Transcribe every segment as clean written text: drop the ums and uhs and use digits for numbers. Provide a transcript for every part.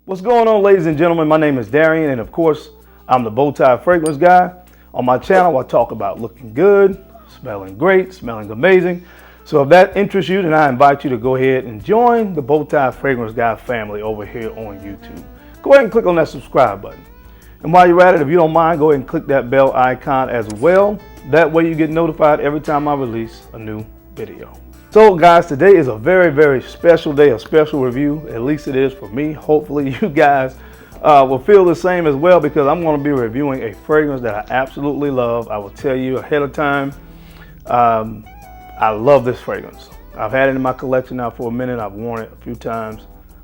What's going on, ladies and gentlemen? My name is Darian, and of course, I'm the Bowtie Fragrance Guy. On my channel, I talk about looking good, smelling great, smelling amazing. So if that interests you, then I invite you to go ahead and join the Bowtie Fragrance Guy family over here on YouTube. Go ahead and click on that subscribe button. And while you're at it, if you don't mind, go ahead and click that bell icon as well. That way you get notified every time I release a new video. So guys, today is a very, very special day, a special review. At least it is for me. Hopefully you guys will feel the same as well, because I'm going to be reviewing a fragrance that I absolutely love. I will tell you ahead of time, I love this fragrance. I've had it in my collection now for a minute. I've worn it a few times.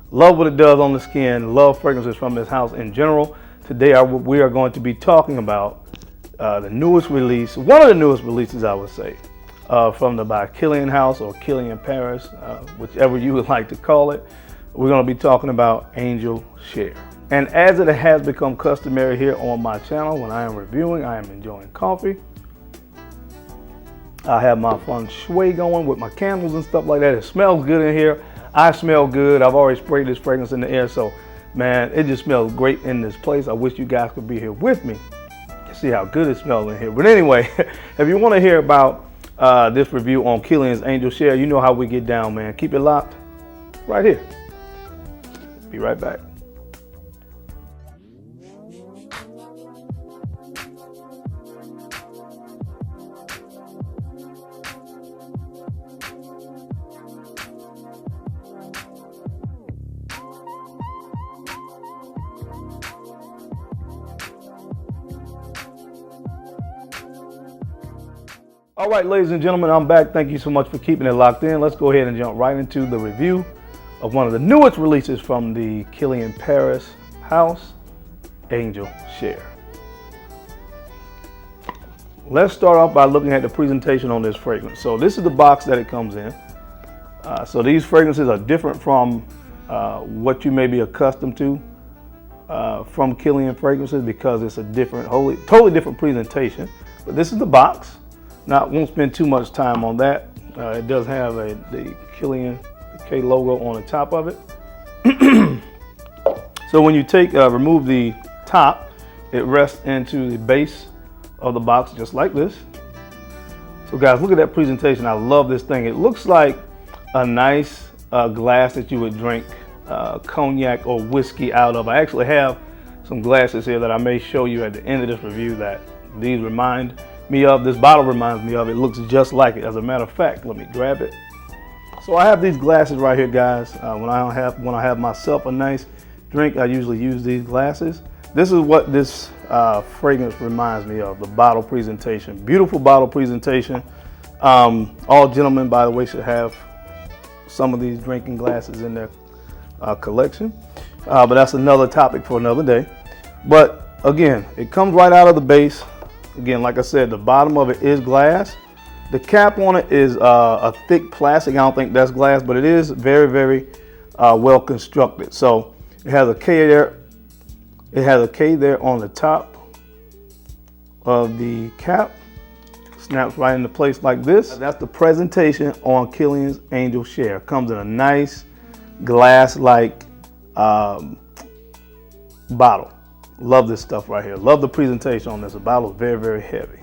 Love what it does on the skin. Love fragrances from this house in general. Today we are going to be talking about the newest release, one of the newest releases I would say, from the by Kilian house, or Kilian Paris, whichever you would like to call it. We're going to be talking about Angel Share. And as it has become customary here on my channel, when I am reviewing, I am enjoying coffee. I have my feng shui going with my candles and stuff like that. It smells good in here. I smell good. I've already sprayed this fragrance in the air, so man, it just smells great in this place. I wish you guys could be here with me to see how good it smells in here. But anyway, if you want to hear about this review on Kilian's Angel Share, you know how we get down, man. Keep it locked right here. Be right back. All right, ladies and gentlemen, I'm back. Thank you so much for keeping it locked in. Let's go ahead and jump right into the review of one of the newest releases from the Kilian Paris house, Angel Share. Let's start off by looking at the presentation on this fragrance. So this is the box that it comes in. So these fragrances are different from what you may be accustomed to from Kilian fragrances, because it's a different, totally different presentation. But this is the box. Now, I won't spend too much time on that. It does have the Kilian K logo on the top of it. So when you remove the top, it rests into the base of the box just like this. So guys, look at that presentation. I love this thing. It looks like a nice glass that you would drink cognac or whiskey out of. I actually have some glasses here that I may show you at the end of this review that these remind me of. This bottle reminds me of. It looks just like it. As a matter of fact, let me grab it. So I have these glasses right here, guys. When I have myself a nice drink, I usually use these glasses. This is what this fragrance reminds me of, the bottle presentation. Beautiful bottle presentation. All gentlemen, by the way, should have some of these drinking glasses in their collection. But that's another topic for another day. But again, it comes right out of the base. Again, like I said, the bottom of it is glass. The cap on it is a thick plastic. I don't think that's glass, but it is very, very well constructed. So it has a K there. It has a K there on the top of the cap. Snaps right into place like this. That's the presentation on Kilian's Angel Share. Comes in a nice glass-like bottle. Love this stuff right here. Love the presentation on this. The bottle is very, very heavy.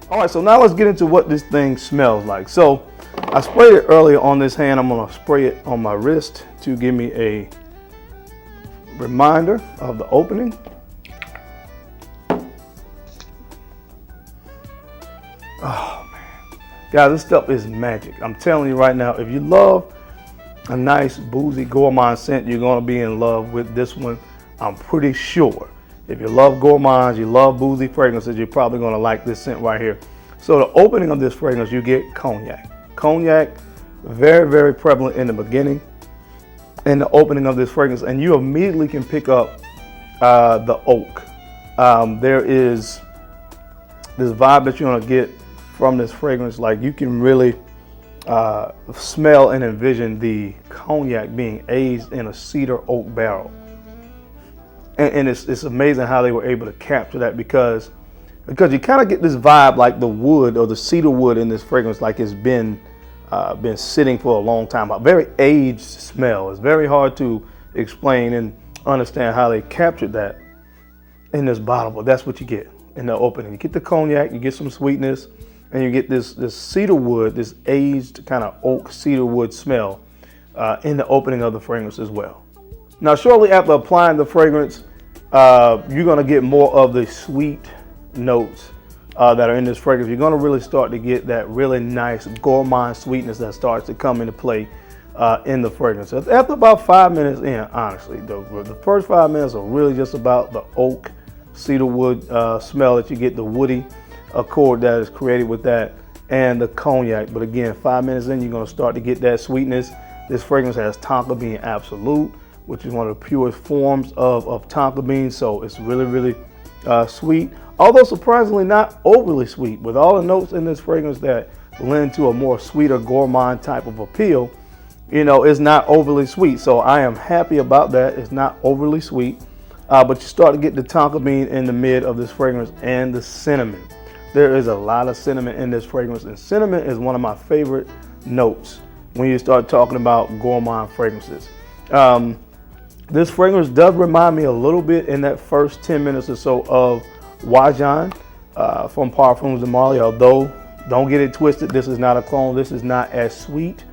All right, so now let's get into what this thing smells like. So I sprayed it earlier on this hand. I'm gonna spray it on my wrist to give me a reminder of the opening. Oh man, guys, this stuff is magic. I'm telling you right now, if you love a nice boozy gourmand scent, you're gonna be in love with this one. I'm pretty sure. If you love gourmands, you love boozy fragrances, you're probably gonna like this scent right here. So the opening of this fragrance, you get cognac. Cognac, very, very prevalent in the beginning, in the opening of this fragrance, and you immediately can pick up the oak. There is this vibe that you're gonna get from this fragrance. Like, you can really smell and envision the cognac being aged in a cedar oak barrel. And it's amazing how they were able to capture that, because you kind of get this vibe like the wood, or the cedar wood in this fragrance, like it's been sitting for a long time. A very aged smell. It's very hard to explain. And understand how they captured that in this bottle, but that's what you get in the opening. You get the cognac, you get some sweetness, and you get this cedar wood, this aged kind of oak cedar wood smell in the opening of the fragrance as well. Now, shortly after applying the fragrance, you're going to get more of the sweet notes that are in this fragrance. You're going to really start to get that really nice gourmand sweetness that starts to come into play in the fragrance. After about 5 minutes in, honestly, the first 5 minutes are really just about the oak cedar wood smell that you get, the woody accord that is created with that, and the cognac. But again, 5 minutes in, you're going to start to get that sweetness. This fragrance has tonka bean absolute, which is one of the purest forms of tonka bean, so it's really, really sweet. Although surprisingly not overly sweet, with all the notes in this fragrance that lend to a more sweeter gourmand type of appeal, you know, it's not overly sweet. So I am happy about that. It's not overly sweet, but you start to get the tonka bean in the mid of this fragrance and the cinnamon. There is a lot of cinnamon in this fragrance, and cinnamon is one of my favorite notes when you start talking about gourmand fragrances. This fragrance does remind me a little bit in that first 10 minutes or so of Wajan from Parfums de Marly, although don't get it twisted, this is not a clone. This is not as sweet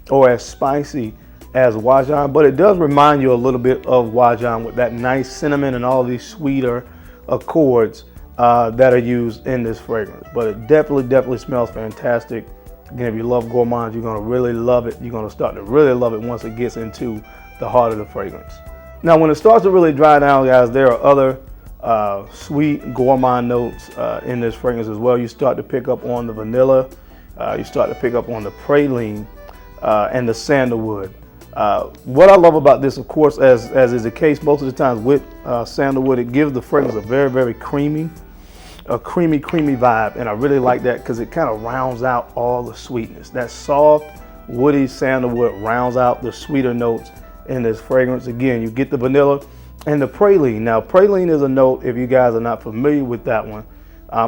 or as spicy as Wajan, but it does remind you a little bit of Wajan with that nice cinnamon and all these sweeter accords that are used in this fragrance. But it definitely smells fantastic. Again, if you love gourmands, you're going to really love it. You're going to start to really love it once it gets into the heart of the fragrance. Now, when it starts to really dry down, guys, there are other sweet gourmand notes in this fragrance as well. You start to pick up on the vanilla. You start to pick up on the praline and the sandalwood. What I love about this, of course, as is the case most of the times with sandalwood, it gives the fragrance a very creamy vibe, and I really like that because it kind of rounds out all the sweetness. That soft, woody sandalwood rounds out the sweeter notes in this fragrance. Again, you get the vanilla and the praline. Now, praline is a note, if you guys are not familiar with that one,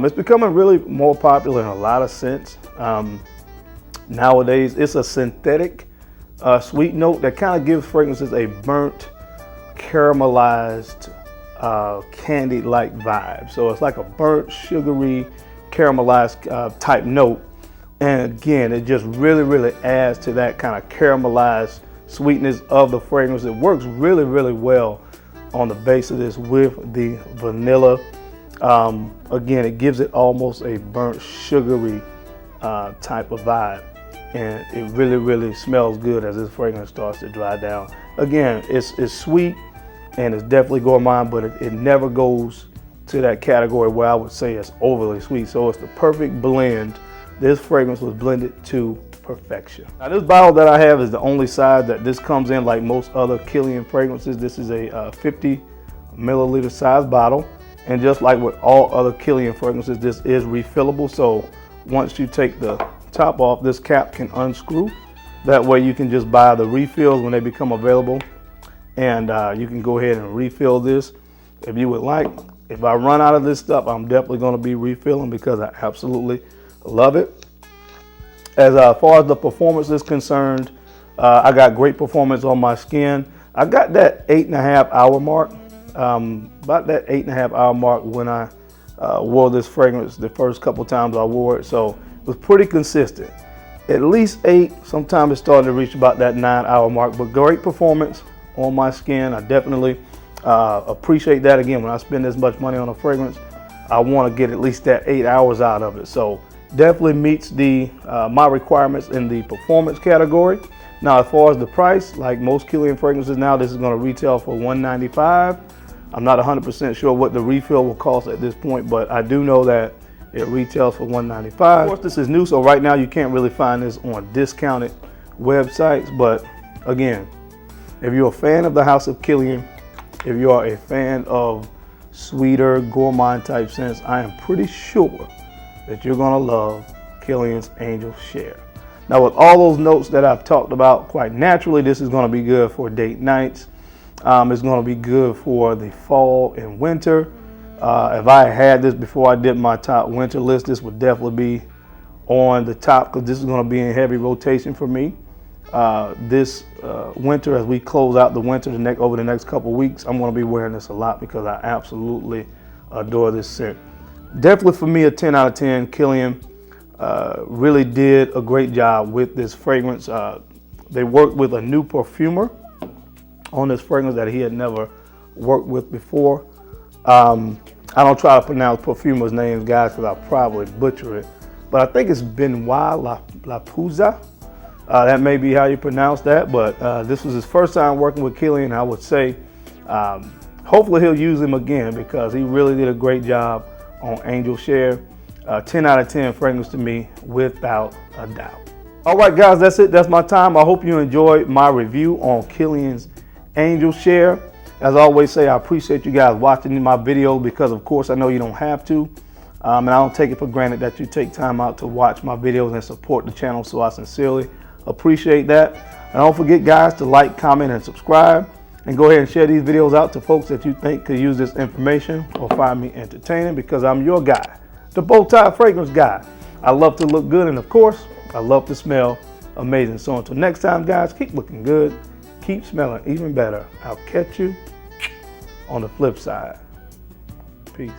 it's becoming really more popular in a lot of scents. Nowadays, it's a synthetic sweet note that kind of gives fragrances a burnt, caramelized, candy-like vibe. So it's like a burnt, sugary, caramelized type note. And again, it just really adds to that kind of caramelized sweetness of the fragrance. It works really well on the base of this with the vanilla. Again, it gives it almost a burnt, sugary type of vibe. And it really smells good as this fragrance starts to dry down. Again, it's sweet and it's definitely gourmand, but it never goes to that category where I would say it's overly sweet. So it's the perfect blend. This fragrance was blended to perfection. Now, this bottle that I have is the only size that this comes in, like most other Kilian fragrances. This is a 50 milliliter size bottle. And just like with all other Kilian fragrances, this is refillable. So once you take the top off, this cap can unscrew. That way you can just buy the refills when they become available, and you can go ahead and refill this if you would like. If I run out of this stuff, I'm definitely going to be refilling because I absolutely love it. As far as the performance is concerned, I got great performance on my skin. I got that 8.5 hour mark, about that 8.5 hour mark when I wore this fragrance the first couple times I wore it. So it was pretty consistent. At least 8, sometimes it's starting to reach about that 9 hour mark, but great performance on my skin. I definitely appreciate that. Again, when I spend this much money on a fragrance, I want to get at least that 8 hours out of it. So definitely meets the my requirements in the performance category. Now, as far as the price, like most Kilian fragrances now, this is going to retail for $195. I'm not 100% sure what the refill will cost at this point, but I do know that it retails for $195. Of course, this is new, so right now you can't really find this on discounted websites. But again, if you're a fan of the House of Kilian, if you are a fan of sweeter, gourmand type scents, I am pretty sure that you're gonna love Kilian's Angel Share. Now, with all those notes that I've talked about, quite naturally, this is gonna be good for date nights. It's gonna be good for the fall and winter. If I had this before I did my top winter list, this would definitely be on the top because this is going to be in heavy rotation for me. this winter, as we close out the winter over the next couple weeks. I'm going to be wearing this a lot because I absolutely adore this scent. Definitely for me a 10 out of 10. Kilian really did a great job with this fragrance. They worked with a new perfumer on this fragrance that he had never worked with before. I don't try to pronounce perfumers' names, guys, because I'll probably butcher it. But I think it's Benoit Lapouza. That may be how you pronounce that, but this was his first time working with Kilian. I would say hopefully he'll use him again because he really did a great job on Angel Share. 10 out of 10 fragrance to me, without a doubt. All right, guys, that's it. That's my time. I hope you enjoyed my review on Kilian's Angel Share. As I always say, I appreciate you guys watching my video because, of course, I know you don't have to. And I don't take it for granted that you take time out to watch my videos and support the channel, so I sincerely appreciate that. And don't forget, guys, to like, comment, and subscribe. And go ahead and share these videos out to folks that you think could use this information or find me entertaining, because I'm your guy, the bow tie fragrance guy. I love to look good, and of course, I love to smell amazing. So until next time, guys, keep looking good, keep smelling even better. I'll catch you on the flip side. Peace.